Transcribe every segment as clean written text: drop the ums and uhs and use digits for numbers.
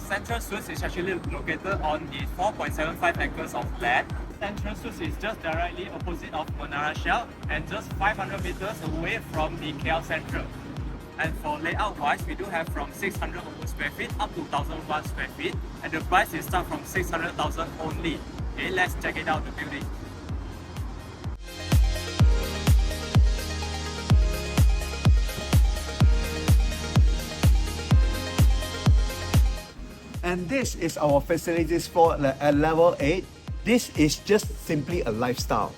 Sentral Suites is actually located on the 4.75 acres of land. Sentral Suites is just directly opposite of Monorail and just 500 meters away from the KL Sentral. And for layout wise, we do have from 600 square feet up to 1,001 square feet, and the price is start from 600,000 only. Okay, let's check it out the building. And this is our facilities for at level 8. This is just simply a lifestyle.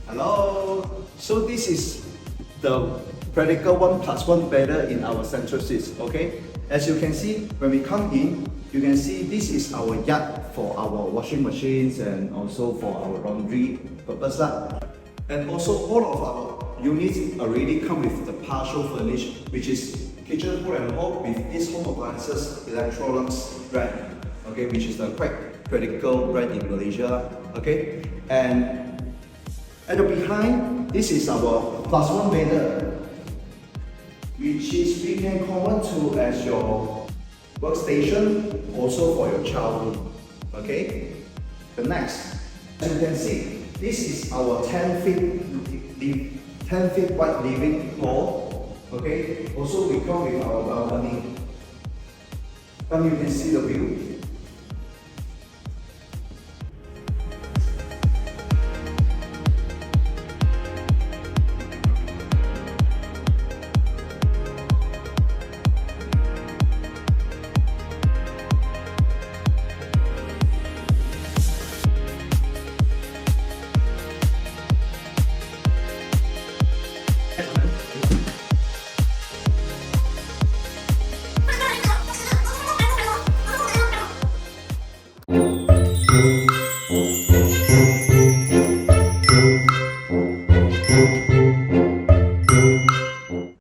Hello. So this is the practical 1+1 bedder in our Sentral Suites. Okay. As you can see, when we come in, you can see this is our yard for our washing machines and also for our laundry purpose lah. And also all of our units already come with the partial furnish, which is kitchen, pool and hall with this home appliances Electrolux brand. Okay, which is the quite critical brand in Malaysia. Okay, and at the behind, this is our +1 bedder, which is we can convert to as your workstation, also for your child room. Okay. The next, as you can see, this is our 10 feet wide living hall. Okay. Also, we come with our balcony. Now you can see the view.